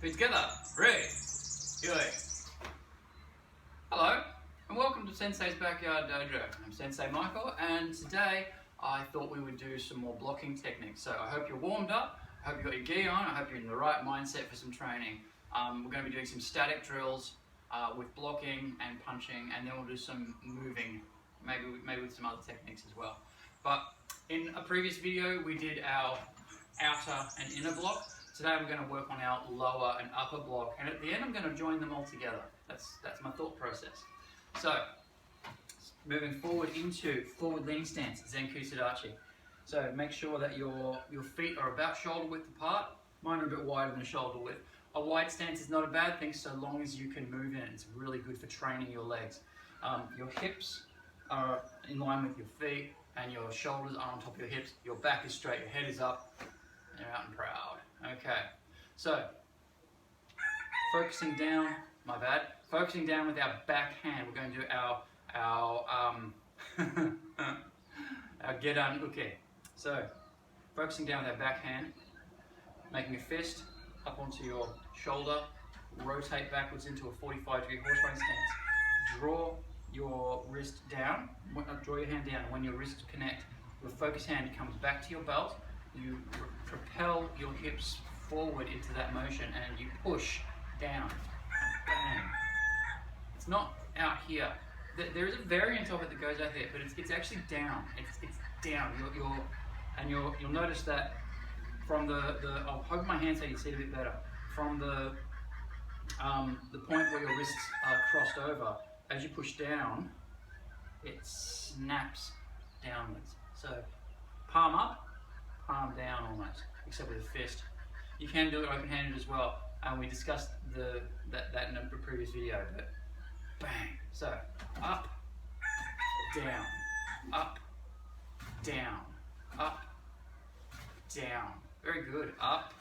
Feet together, ready, yoi. Hello, and welcome to Sensei's Backyard Dojo. I'm Sensei Michael, and today I thought we would do some more blocking techniques. So I hope you're warmed up, I hope you've got your gi on, I hope you're in the right mindset for some training. We're going to be doing some static drills with blocking and punching, and then we'll do some moving, maybe with some other techniques as well. But in a previous video we did our outer and inner block. Today we're going to work on our lower and upper block, and at the end I'm going to join them all together. That's my thought process. So, moving forward into forward lean stance, Zenkusadachi. So make sure that your feet are about shoulder width apart. Mine are a bit wider than shoulder width. A wide stance is not a bad thing so long as you can move in it. It's really good for training your legs. Your hips are in line with your feet, and your shoulders are on top of your hips. Your back is straight, your head is up, and you're out and proud. Okay, so focusing down with our back hand. We're going to do our Gedan uke. So focusing down with our back hand, making a fist up onto your shoulder, rotate backwards into a 45-degree horse riding stance. Draw your wrist down. Draw your hand down. When your wrists connect, your focus hand comes back to your belt. You propel your hips forward into that motion and you push down. Bang. It's not out here. There is a variant of it that goes out there, but it's actually down. It's down. You'll notice that from I'll hold my hand so you can see it a bit better. From the point where your wrists are crossed over, as you push down, it snaps downwards. So palm up, palm down almost, except with a fist. You can do it open-handed as well, and we discussed that in a previous video, but bang. So up, down, up, down, up, down. Very good. Up.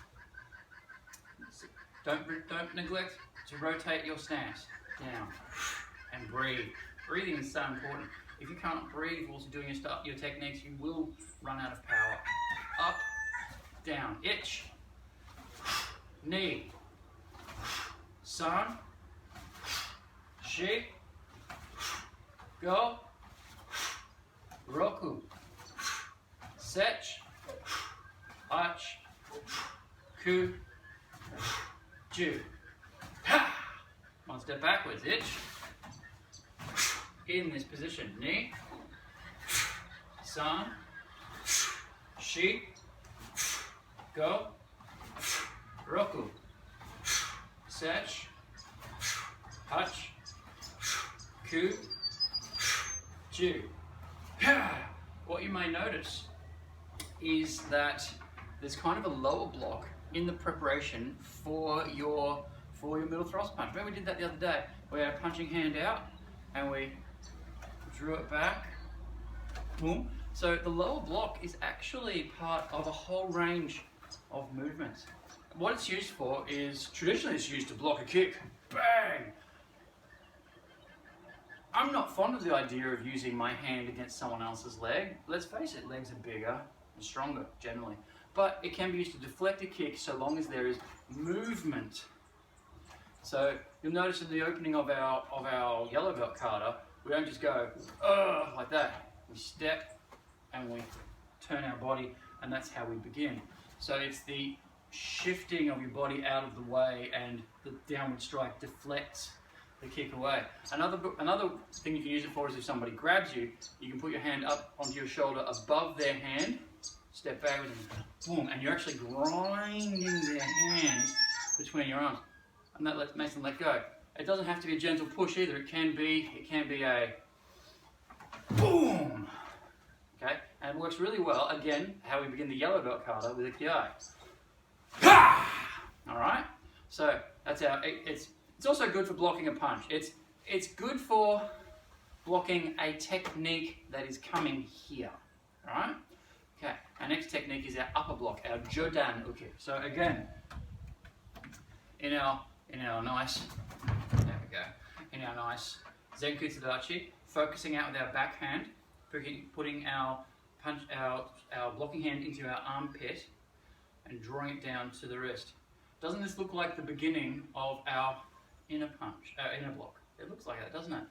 Don't neglect to rotate your stance. Down. And breathe. Breathing is so important. If you can't breathe whilst you're doing your techniques, you will run out of power. Up, down, itch, knee, san, shi, go, roku, sech, ach, ku, ju. One step backwards, itch. In this position, knee, san, shi, go, roku, sech, hach, ku, ju. What you may notice is that there's kind of a lower block in the preparation for your middle thrust punch. Remember we did that the other day? We had a punching hand out and we drew it back, boom. So the lower block is actually part of a whole range of movements. What it's used for is, traditionally it's used to block a kick. Bang! I'm not fond of the idea of using my hand against someone else's leg. Let's face it, legs are bigger and stronger generally. But it can be used to deflect a kick so long as there is movement. So you'll notice in the opening of our yellow belt kata, we don't just go, ugh, like that. We step and we turn our body, and that's how we begin. So it's the shifting of your body out of the way, and the downward strike deflects the kick away. Another thing you can use it for is if somebody grabs you, you can put your hand up onto your shoulder above their hand, step backwards, and boom, and you're actually grinding their hands between your arms, and that makes them let go. It doesn't have to be a gentle push either. It can be a boom. Okay, and it works really well. Again, how we begin the yellow belt kata with a ki. All right. So that's our. It's also good for blocking a punch. It's good for blocking a technique that is coming here. All right. Okay. Our next technique is our upper block, our Jodan uke. So again, in our nice. There we go. In our nice Zenkusadachi, focusing out with our back hand, putting our blocking hand into our armpit and drawing it down to the wrist. Doesn't this look like the beginning of our inner punch, our inner block? It looks like that, doesn't it?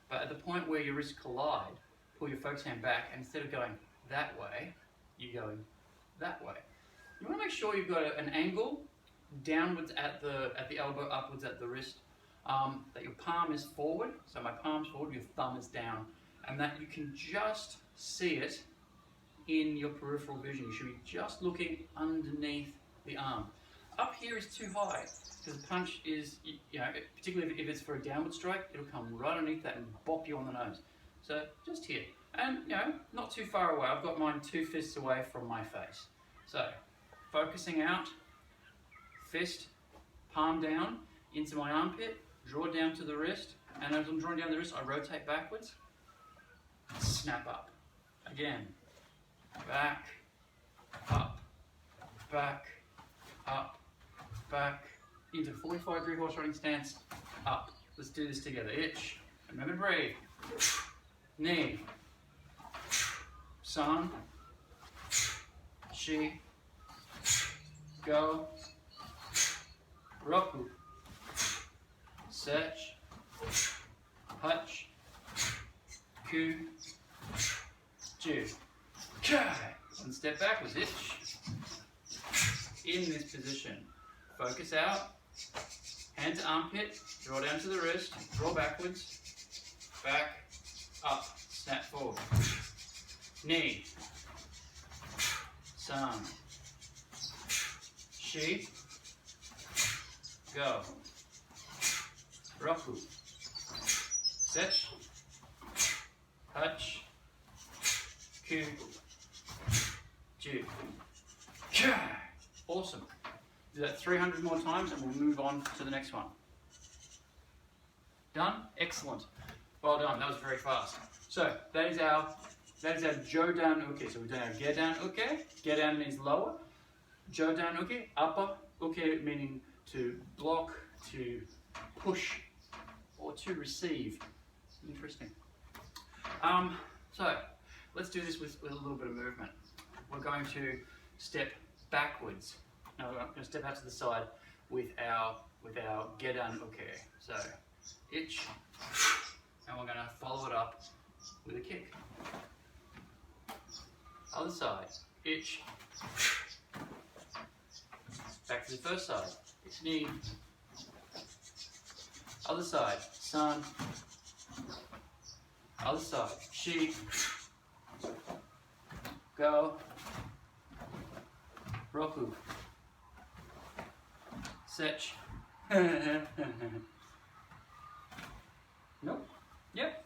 But at the point where your wrists collide, pull your focus hand back, and instead of going that way, you're going that way. You want to make sure you've got an angle downwards at the elbow, upwards at the wrist, that your palm is forward, so my palm's forward, your thumb is down, and that you can just see it in your peripheral vision. You should be just looking underneath the arm. Up here is too high, because the punch is, particularly if it's for a downward strike, it'll come right underneath that and bop you on the nose. So just here, and not too far away. I've got mine 2 fists away from my face. So focusing out, fist, palm down into my armpit, draw down to the wrist, and as I'm drawing down the wrist, I rotate backwards, snap up. Again, back, up, back, into 45-degree horse riding stance, up. Let's do this together. Itch, remember to breathe. Knee, san, shi, go, roku, sech, hutch, ku, ju. And step backwards, itch. In this position, focus out, hand to armpit, draw down to the wrist, draw backwards, back, up, snap forward. Knee, san, shi, go, roku, sech, hutch, ku, ju. Awesome. Do that 300 more times and we'll move on to the next one. Done? Excellent. Well done, that was very fast. So that is our Jodan uke. So we've done our Gedan uke. Gedan means lower. Jodan uke, upper. Uke meaning to block, to push, or to receive. Interesting. So let's do this with a little bit of movement. We're going to step backwards. No, we're going to step out to the side with our Gedan uke. So itch, and we're going to follow it up with a kick. Other side, itch. Back to the first side, it's knee. Other side, san. Other side, shi. Go. Roku. Sech. Nope. Yep.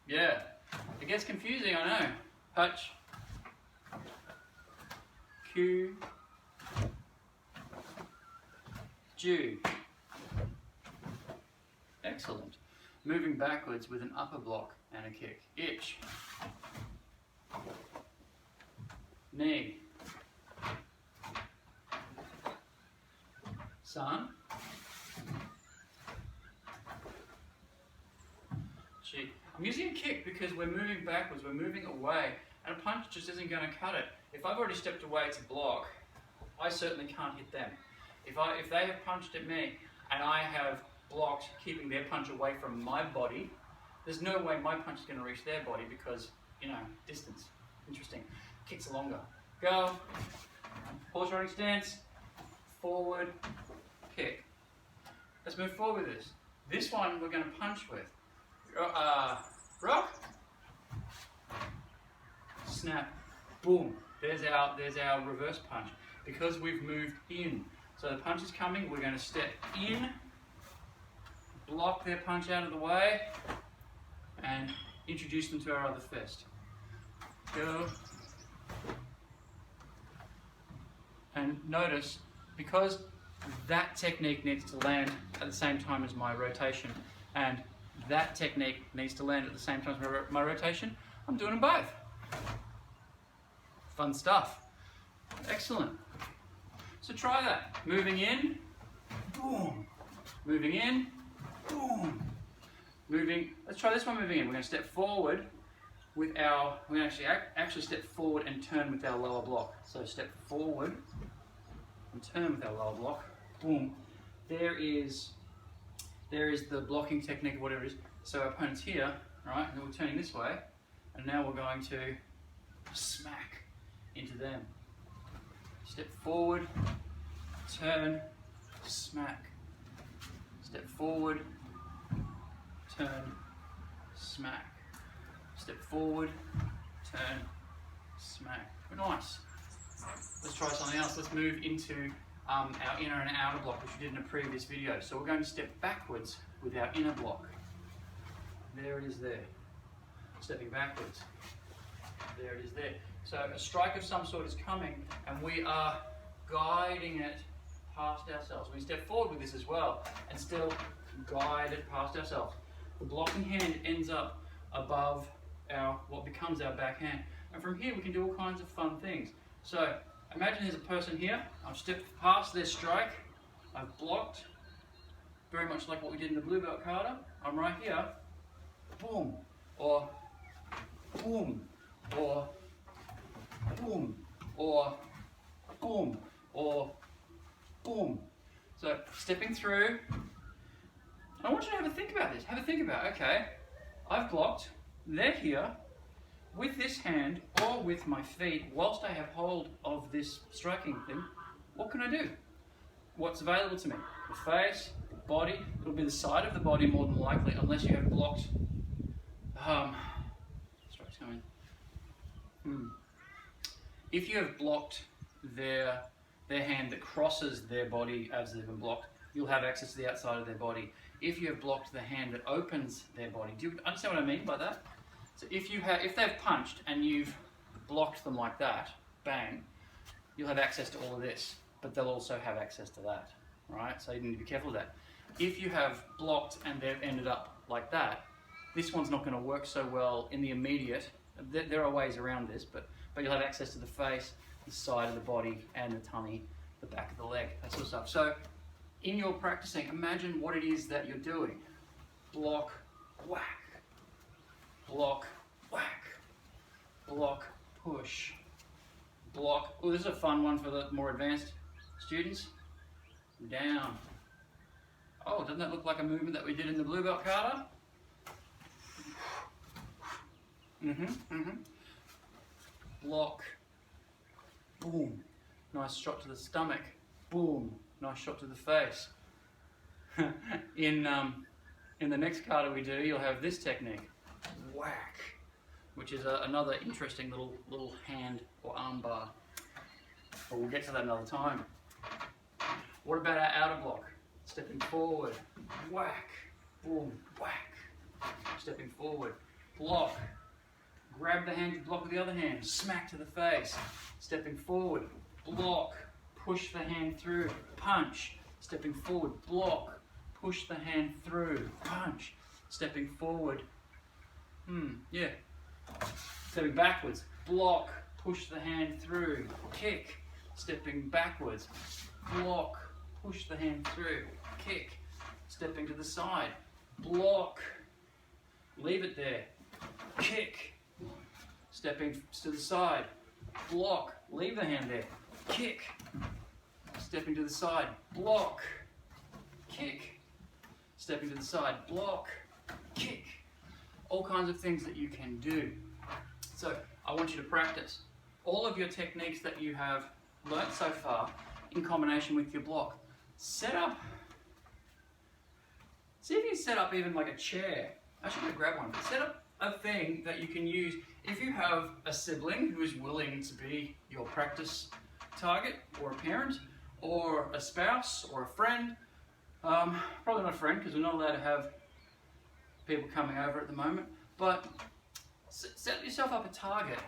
Yeah. It gets confusing, I know. Hutch. Ku. Ju. Excellent. Moving backwards with an upper block and a kick. Itch. Knee. San. Chi. I'm using a kick because we're moving backwards, we're moving away, and a punch just isn't going to cut it. If I've already stepped away to block, I certainly can't hit them. If they have punched at me and I have blocked, keeping their punch away from my body, there's no way my punch is going to reach their body because, distance. Interesting. Kicks are longer. Go. Horse riding stance. Forward. Kick. Let's move forward with this. This one we're going to punch with. Rock. Snap. Boom. There's our reverse punch. Because we've moved in. So the punch is coming, we're going to step in, block their punch out of the way, and introduce them to our other fist. Go. And notice, because that technique needs to land at the same time as my rotation, and that technique needs to land at the same time as my rotation, I'm doing them both. Fun stuff. Excellent. So try that. Moving in, boom. Moving in, boom. Moving, let's try this one moving in. We're going to step forward with we're going to actually step forward and turn with our lower block. So step forward and turn with our lower block. boom. There is the blocking technique, or whatever it is. So our opponent's here, right, and we're turning this way, and now we're going to smack into them. Step forward, turn, smack. Step forward, turn, smack. Step forward, turn, smack. Nice. Let's try something else. Let's move into our inner and outer block, which we did in a previous video. So we're going to step backwards with our inner block. There it is there. Stepping backwards. There it is there. So a strike of some sort is coming, and we are guiding it past ourselves. We step forward with this as well, and still guide it past ourselves. The blocking hand ends up above what becomes our backhand. And from here we can do all kinds of fun things. So imagine there's a person here. I've stepped past their strike. I've blocked, very much like what we did in the blue belt kata. I'm right here. Boom, or boom, or boom, or boom, or boom. So stepping through. I want you to have a think about this. Have a think about, okay, I've blocked, they're here, with this hand or with my feet, whilst I have hold of this striking thing, what can I do? What's available to me? The face, the body, it'll be the side of the body more than likely, unless you have blocked, strike's coming. If you have blocked their hand that crosses their body as they've been blocked, you'll have access to the outside of their body. If you have blocked the hand that opens their body, do you understand what I mean by that? So if they've punched and you've blocked them like that, bang, you'll have access to all of this, but they'll also have access to that, right? So you need to be careful of that. If you have blocked and they've ended up like that, this one's not going to work so well in the immediate. There are ways around this, but you'll have access to the face, the side of the body, and the tummy, the back of the leg, that sort of stuff. So in your practicing, imagine what it is that you're doing. Block, whack. Block, whack. Block, push. Block. Oh, this is a fun one for the more advanced students. Down. Oh, doesn't that look like a movement that we did in the blue belt kata? Block. Boom. Nice shot to the stomach. Boom. Nice shot to the face. In the next kata we do, you'll have this technique. Whack. Which is another interesting little hand or arm bar. But we'll get to that another time. What about our outer block? Stepping forward. Whack. Boom. Whack. Stepping forward. Block. Grab the hand you block with the other hand. Smack to the face. Stepping forward. Block. Push the hand through. Punch. Stepping forward. Block. Push the hand through. Punch. Stepping forward. Yeah. Stepping backwards. Block. Push the hand through. Kick. Stepping backwards. Block. Push the hand through. Kick. Stepping to the side. Block. Leave it there. Kick. Stepping to the side. Block. Leave the hand there. Kick. Stepping to the side. Block. Kick. Stepping to the side. Block. Kick. All kinds of things that you can do. So I want you to practice all of your techniques that you have learnt so far in combination with your block. Set up. See if you set up even like a chair. Actually, I'm going to grab one. Set up a thing that you can use if you have a sibling who is willing to be your practice target, or a parent, or a spouse, or a friend. Probably not a friend, because we're not allowed to have people coming over at the moment. But set yourself up a target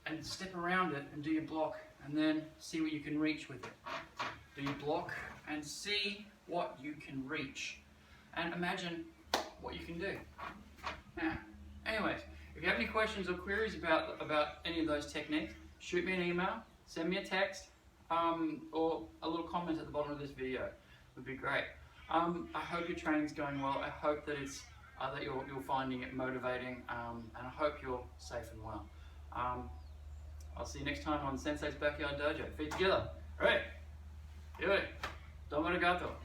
and step around it and do your block, and then see what you can reach with it. Do your block and see what you can reach, and imagine what you can do. Now, anyways, if you have any questions or queries about any of those techniques, shoot me an email, send me a text, or a little comment at the bottom of this video. It would be great. I hope your training's going well. I hope that it's that you're finding it motivating, and I hope you're safe and well. I'll see you next time on Sensei's Backyard Dojo. Feet together. All right. Yoi. Domo arigato.